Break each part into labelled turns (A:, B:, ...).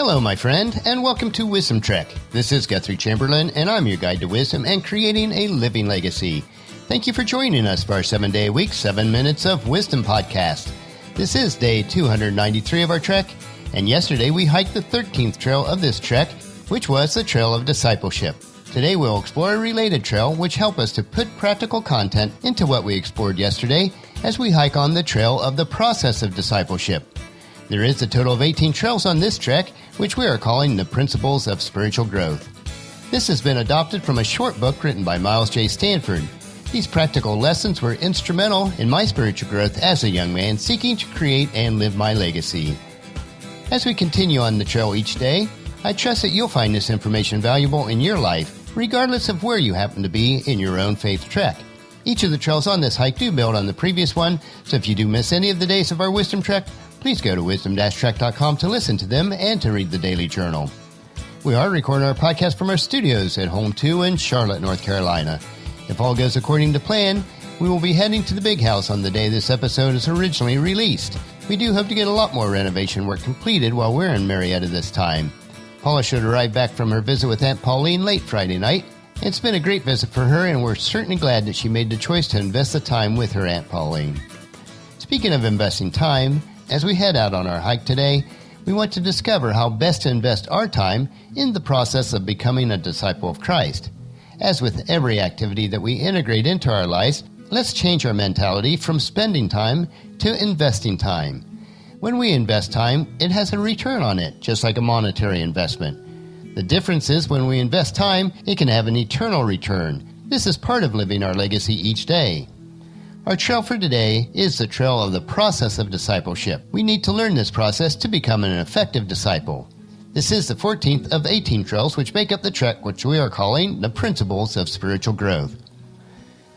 A: Hello, my friend, and welcome to Wisdom Trek. This is Guthrie Chamberlain, and I'm your guide to wisdom and creating a living legacy. Thank you for joining us for our 7-day-a-week, 7 Minutes of Wisdom podcast. This is day 293 of our trek, and yesterday we hiked the 13th trail of this trek, which was the Trail of Discipleship. Today we'll explore a related trail which help us to put practical content into what we explored yesterday as we hike on the trail of the process of discipleship. There is a total of 18 trails on this trek, which we are calling the Principles of Spiritual Growth. This has been adopted from a short book written by Miles J. Stanford. These practical lessons were instrumental in my spiritual growth as a young man seeking to create and live my legacy. As we continue on the trail each day, I trust that you'll find this information valuable in your life, regardless of where you happen to be in your own faith trek. Each of the trails on this hike do build on the previous one, so if you do miss any of the days of our Wisdom Trek, please go to wisdom-trek.com to listen to them and to read the daily journal. We are recording our podcast from our studios at Home 2 in Charlotte, North Carolina. If all goes according to plan, we will be heading to the big house on the day this episode is originally released. We do hope to get a lot more renovation work completed while we're in Marietta this time. Paula should arrive back from her visit with Aunt Pauline late Friday night. It's been a great visit for her, and we're certainly glad that she made the choice to invest the time with her Aunt Pauline. Speaking of investing time, as we head out on our hike today, we want to discover how best to invest our time in the process of becoming a disciple of Christ. As with every activity that we integrate into our lives, let's change our mentality from spending time to investing time. When we invest time, it has a return on it, just like a monetary investment. The difference is when we invest time, it can have an eternal return. This is part of living our legacy each day. Our trail for today is the trail of the process of discipleship. We need to learn this process to become an effective disciple. This is the 14th of 18 trails which make up the trek, which we are calling the Principles of Spiritual Growth.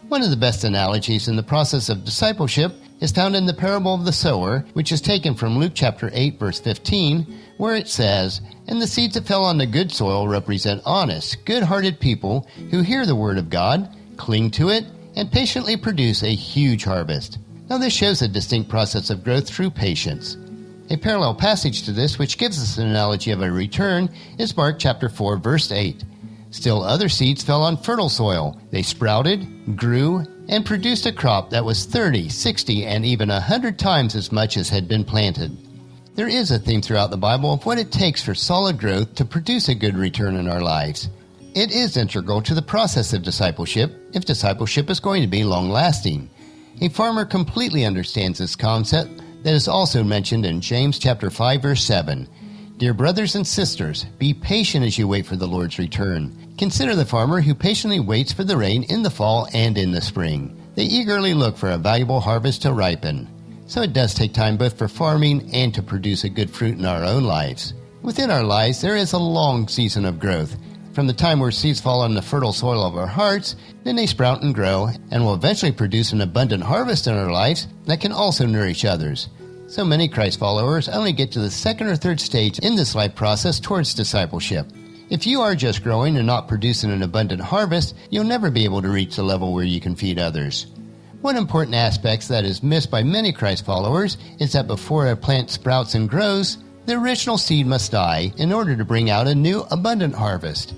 A: One of the best analogies in the process of discipleship is found in the parable of the sower, which is taken from Luke chapter 8, verse 15, where it says, "And the seeds that fell on the good soil represent honest, good-hearted people who hear the word of God, cling to it, and patiently produce a huge harvest." Now this shows a distinct process of growth through patience. A parallel passage to this, which gives us an analogy of a return, is Mark chapter 4, verse 8. "Still other seeds fell on fertile soil. They sprouted, grew, and produced a crop that was 30, 60, and even 100 times as much as had been planted." There is a theme throughout the Bible of what it takes for solid growth to produce a good return in our lives. It is integral to the process of discipleship if discipleship is going to be long-lasting. A farmer completely understands this concept that is also mentioned in James chapter 5, verse 7. "Dear brothers and sisters, be patient as you wait for the Lord's return. Consider the farmer who patiently waits for the rain in the fall and in the spring. They eagerly look for a valuable harvest to ripen." So it does take time both for farming and to produce a good fruit in our own lives. Within our lives, there is a long season of growth. From the time where seeds fall on the fertile soil of our hearts, then they sprout and grow, and will eventually produce an abundant harvest in our lives that can also nourish others. So many Christ followers only get to the second or third stage in this life process towards discipleship. If you are just growing and not producing an abundant harvest, you'll never be able to reach the level where you can feed others. One important aspect that is missed by many Christ followers is that before a plant sprouts and grows, the original seed must die in order to bring out a new abundant harvest.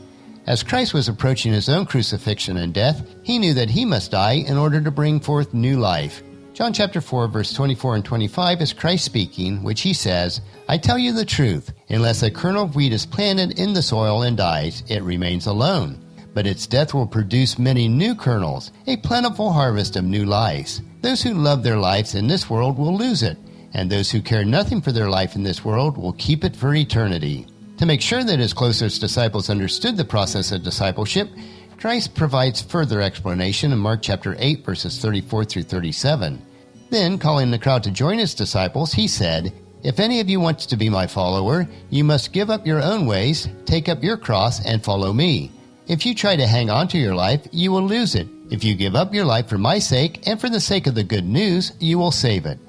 A: As Christ was approaching his own crucifixion and death, he knew that he must die in order to bring forth new life. John chapter 4, verse 24 and 25 is Christ speaking, which he says, "I tell you the truth, unless a kernel of wheat is planted in the soil and dies, it remains alone. But its death will produce many new kernels, a plentiful harvest of new lives. Those who love their lives in this world will lose it, and those who care nothing for their life in this world will keep it for eternity." To make sure that his closest disciples understood the process of discipleship, Christ provides further explanation in Mark chapter 8, verses 34 through 37. Then, calling the crowd to join his disciples, he said, "If any of you wants to be my follower, you must give up your own ways, take up your cross, and follow me. If you try to hang on to your life, you will lose it. If you give up your life for my sake and for the sake of the good news, you will save it.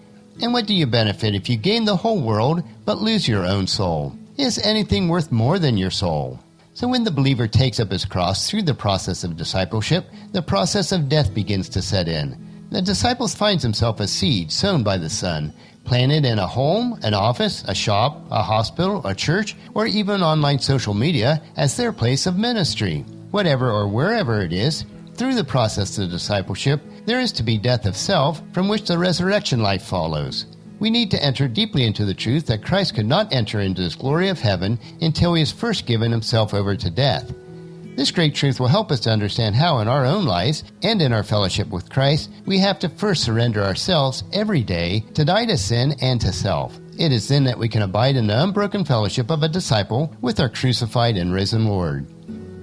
A: And what do you benefit if you gain the whole world but lose your own soul? Is anything worth more than your soul?" So when the believer takes up his cross through the process of discipleship, the process of death begins to set in. The disciple finds himself a seed sown by the Son, Planted in a home, an office, a shop, a hospital, a church, or even online social media as their place of ministry. Whatever or wherever it is, through the process of discipleship, there is to be death of self from which the resurrection life follows. We need to enter deeply into the truth that Christ could not enter into this glory of heaven until he has first given himself over to death. This great truth will help us to understand how in our own lives and in our fellowship with Christ, we have to first surrender ourselves every day to die to sin and to self. It is then that we can abide in the unbroken fellowship of a disciple with our crucified and risen Lord.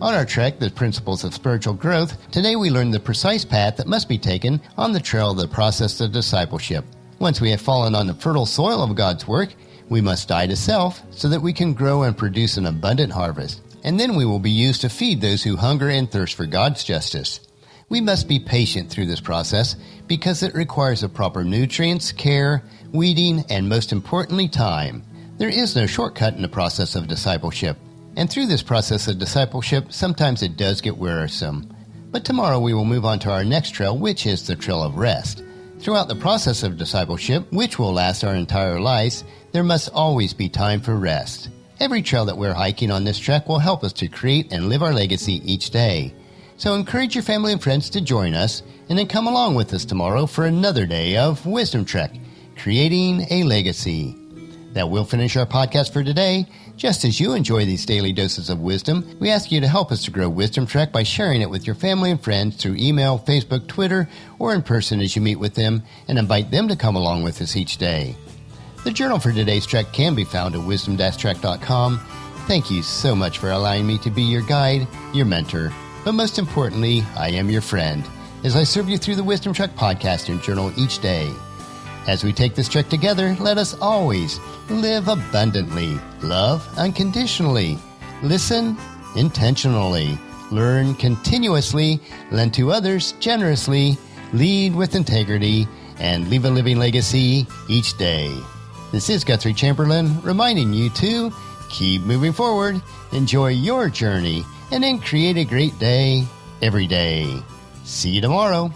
A: On our trek, The Principles of Spiritual Growth, today we learn the precise path that must be taken on the trail of the process of discipleship. Once we have fallen on the fertile soil of God's work, we must die to self so that we can grow and produce an abundant harvest. And then we will be used to feed those who hunger and thirst for God's justice. We must be patient through this process because it requires the proper nutrients, care, weeding, and most importantly, time. There is no shortcut in the process of discipleship. And through this process of discipleship, sometimes it does get wearisome. But tomorrow we will move on to our next trail, which is the trail of rest. Throughout the process of discipleship, which will last our entire lives, there must always be time for rest. Every trail that we're hiking on this trek will help us to create and live our legacy each day. So encourage your family and friends to join us, and then come along with us tomorrow for another day of Wisdom Trek, Creating a Legacy. That will finish our podcast for today. Just as you enjoy these daily doses of wisdom, we ask you to help us to grow Wisdom Trek by sharing it with your family and friends through email, Facebook, Twitter, or in person as you meet with them, and invite them to come along with us each day. The journal for today's trek can be found at wisdom-trek.com. Thank you so much for allowing me to be your guide, your mentor, but most importantly, I am your friend, as I serve you through the Wisdom Trek podcast and journal each day. As we take this trek together, let us always live abundantly, love unconditionally, listen intentionally, learn continuously, lend to others generously, lead with integrity, and leave a living legacy each day. This is Guthrie Chamberlain reminding you to keep moving forward, enjoy your journey, and then create a great day every day. See you tomorrow.